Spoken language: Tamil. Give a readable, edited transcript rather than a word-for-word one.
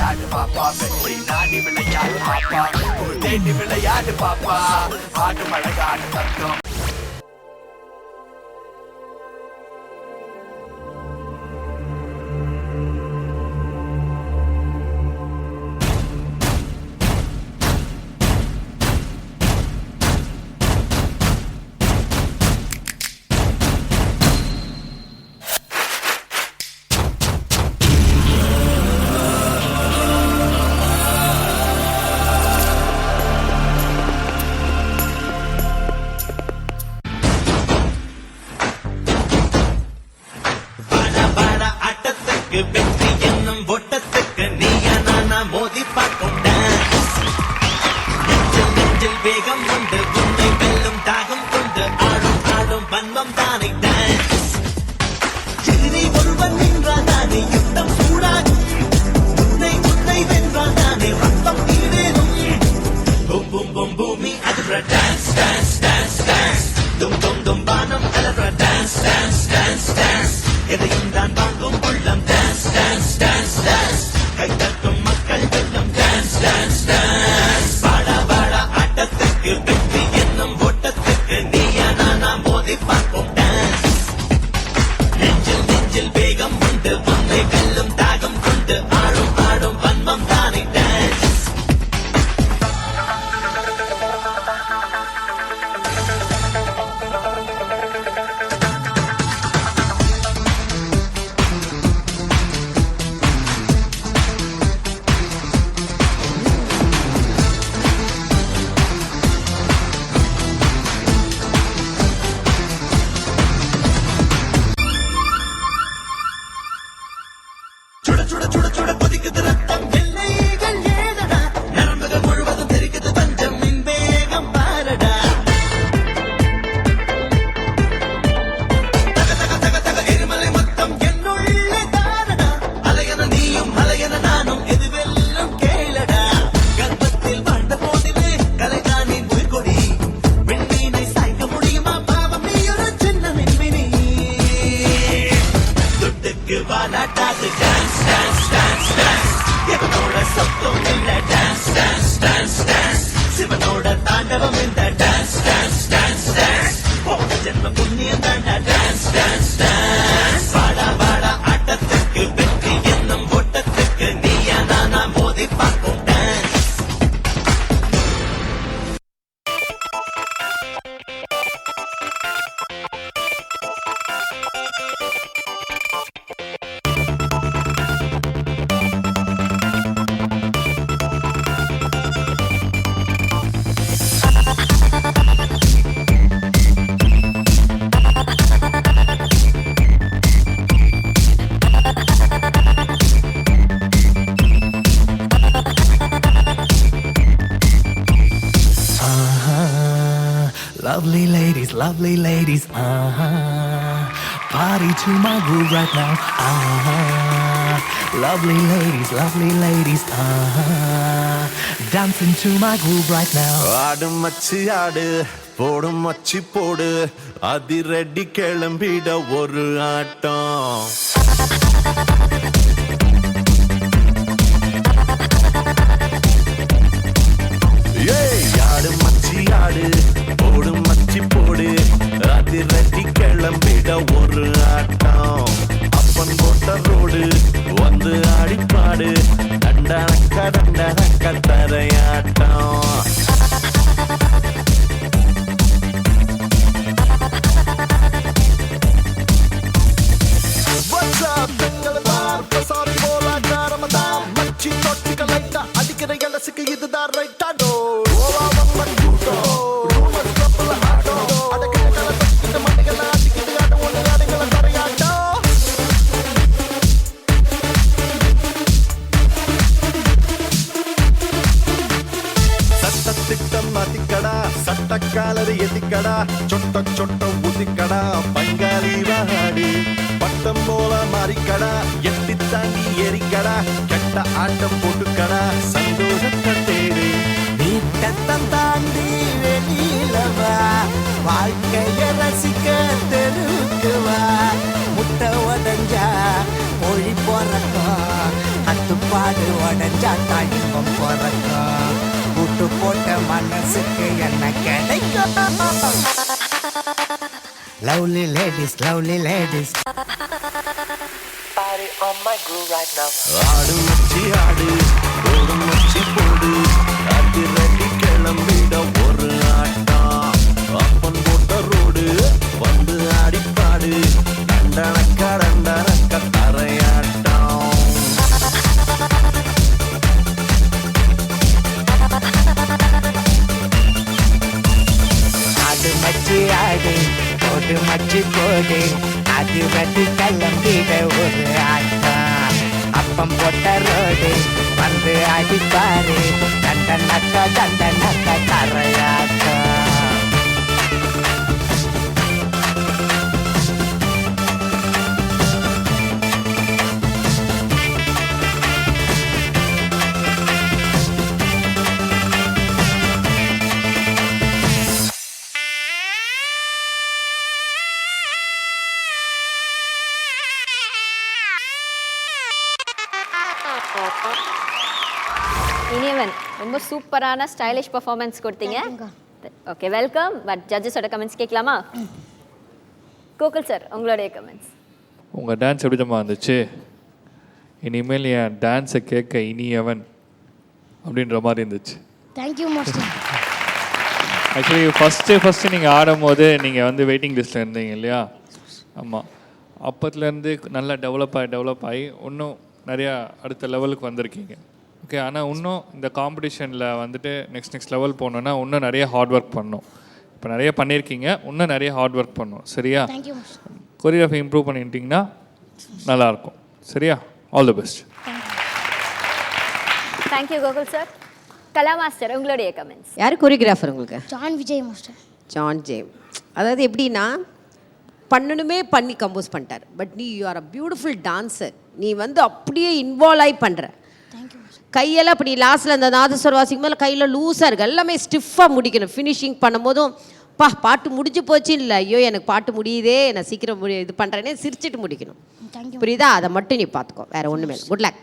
விளையாடு பாப்பா வெற்றி நாடி விளையாடு பாப்பா தேடி விளையாடு பாப்பா ஆடு மழகாடு தத்துவம் வெற்றி என்னும் ஓட்டத்துக்கு நீயா நானா மோதி பார்க்கும் நெஞ்சில் நெஞ்சில் வேகம் கொண்டு உன்னை வெல்லும் தாகம் கொண்டு ஆடும் ஆடும் பன்மம் தானே டான்ஸ் எதிரி ஒருவன் நின்றால் தானே யுத்தம் சூடாகும் உன்னை உன்னை வென்றால் தானே ரத்தம் ஈடேறும் பூம் பூம் பூம் பூமி அதுற டான்ஸ் டான்ஸ் டான்ஸ் டான்ஸ் தும் தும் தும் பானம் அலற டான்ஸ் டான்ஸ் டான்ஸ் டான்ஸ் எதையும் தான் வாங்கும் உள்ளம் டான்ஸ் டான்ஸ் டான்ஸ் டான்ஸ் கைத்தட்டும் மக்கள் வெல்லும் டான்ஸ் டான்ஸ் டான்ஸ் வாடா வாடா ஆட்டத்துக்கு வெற்றி என்னும் ஓட்டத்துக்கு நீயா நானா மோதி பார்ப்போம் டான்ஸ் நெஞ்சில் நெஞ்சில் வேகம் உண்டு உன்னை வெல்லும் தாகம் கொண்டு ஆடும் ஆடும் வன்மம் தானே டான்ஸ் சுட சுட சுட சுட கொதிக்குது ரத்தம் எல்லைகள் ஏதடா நரம்புகள் முழுவதும் தெரிக்குது பஞ்சம் மின் வேகம் பாரடா தக தக தக தக எரிமலை மொத்தம் என்னுள்ளே தாரடா அலையன நீயும் அலையன நானும் எது வெல்லும் கேளடா கர்ப்பத்தில் வாழ்ந்த போதிலே கலைதானின் உயிர்கொடி விண்மீனை சாய்க்க முடியுமா பாவம் நீ ஒரு சின்ன மின்மினி துட்டுக்கு வாலாட்டாது டான்ஸ் டான்ஸ் டான்ஸ் டான்ஸ் எவனோட சொத்தம் இல்ல டான்ஸ் டான்ஸ் டான்ஸ் டான்ஸ் சிவனோட தாண்டவம் இந்த டான்ஸ் டான்ஸ் டான்ஸ் டான்ஸ் போன ஜென்ம புண்ணியம் தாண்டா டான்ஸ் டான்ஸ் டான்ஸ் வாடா வாடா ஆட்டத்துக்கு வெற்றி என்னும் ஓட்டத்துக்கு நீயா நானா மோதி பார்ப்போம் dance Lovely ladies, party to my groove right now, lovely ladies, dancing to my groove right now. ஆடு மச்சி ஆடு போடும் மச்சி போடு அதிரடி கிளம்பிட ஒரு ஆட்டம் ஆடு மச்சி ஆடு போடும் மச்சி போடு அதிரடி கிளம்பிட ஒரு ஆட்டம் அப்பன் போட்ட ரோடு வந்து ஆடிப்பாடு தண்டனக்க தண்டனக்க தரையாட்டம் அடிக்கிற எலசுக்கு இதுதான் ரைட்டாண்டோ சட்டக்காலரி எதிக்கடா சொட்ட சொட்ட உதிக்கடா பங்காளி வாடி பட்டம் போல மாறிக்கடா எட்டி தாண்டி எரிக்கடா கெட்ட ஆட்டம் போட்டுக்கடா சந்தோஷத்தை தேடு நீ கட்டம் தாண்டி வெளியிலவா வாழ்க்கைய ரசிக்க தெருக்குவா முட்டை உடஞ்சா மொழி போறக்கோ அத்துப்பா காடு உடஞ்சாத்தா இன்பம் பிறக்கும். கூட்டு போட்ட மனசுக்கு என்ன கிடைக்கும்? Lovely ladies, lovely ladies. Party on my groove right now. ஆடு மச்சி ஆடு, ஓடு மச்சி போடு, அதிரடி கிளம்பிட ஒரு ஆட்டம். அப்பன் போட்ட ரோடு வந்து ஆடிப்பாடு, டண்டனக்க டண்டனக்க தரையாட்டம். ஆடு மச்சி ஆடு, போடு மச்சி போடு, அது வெட்டி கிளம்பிட ஒரு ஆட்டம். அப்பம் போட்ட ரோடு வந்து அடிப்பாரு, தண்டனக்க தண்டனக்க தரையாட்டம். இனியவன் ரொம்ப சூப்பரான ஸ்டைலிஷ் பெர்ஃபார்மன்ஸ் கொடுத்தீங்க. Okay, welcome. பட் ஜட்ஜஸோட கமெண்ட்ஸ் கேட்கலாமா? கோகுல் சார், உங்களுடைய கமெண்ட்ஸ். உங்கள் டான்ஸ் எப்படி தான் இருந்துச்சு? இனிமேல் என் டான்ஸை கேட்க இனியவன் அப்படின்ற மாதிரி இருந்துச்சு. Thank you master. ஆக்சுவலி ஃபஸ்ட்டு நீங்கள் ஆடும்போது நீங்கள் வந்து வெயிட்டிங் லிஸ்ட்டில் இருந்தீங்க இல்லையா? ஆமாம். அப்பத்துலேருந்து நல்லா டெவலப் ஆகி இன்னும் நிறையா அடுத்த லெவலுக்கு வந்திருக்கீங்க. ஓகே, ஆனால் இன்னும் இந்த காம்படிஷனில் வந்துட்டு நெக்ஸ்ட் லெவல் போகணுன்னா இன்னும் நிறைய ஹார்ட் ஒர்க் பண்ணணும். இப்போ நிறைய பண்ணியிருக்கீங்க, இன்னும் நிறைய ஹார்ட் ஒர்க் பண்ணணும். சரியா? Thank you master. கொரியோகிராஃபி இம்ப்ரூவ் பண்ணிட்டீங்கன்னா நல்லாயிருக்கும். சரியா? All the best. Thank you Gokul sir. Kala master, உங்களுடைய கமெண்ட்ஸ். யார் கொரியோகிராஃபர் உங்களுக்கு? John Vijay master. ஜான் ஜேம். அதாவது எப்படின்னா பண்ணணுமே பண்ணி கம்போஸ் பண்ணிட்டார். பட் நீ you are a beautiful dancer. நீ வந்து அப்படியே இன்வால்வ் ஆகி பண்ணுற. Thank you master. கையெல்லாம் அப்படி லாஸ்ட்டில் அந்த நாதஸ்வரம் வாசிக்கும் போது கையில் லூஸாக இருக்குது. எல்லாமே ஸ்டிஃபாக முடிக்கணும். ஃபினிஷிங் பண்ணும்போதும் பாட்டு முடிஞ்சு போச்சு இல்லை, ஐயோ எனக்கு பாட்டு முடியுதே, நான் சீக்கிரம் இது பண்ணுறேனே சிரிச்சிட்டு முடிக்கணும். தேங்க்யூ. புரியுதா? அதை மட்டும் நீ பார்த்துக்கோ, வேறு ஒன்றுமே இல்லை. Good luck.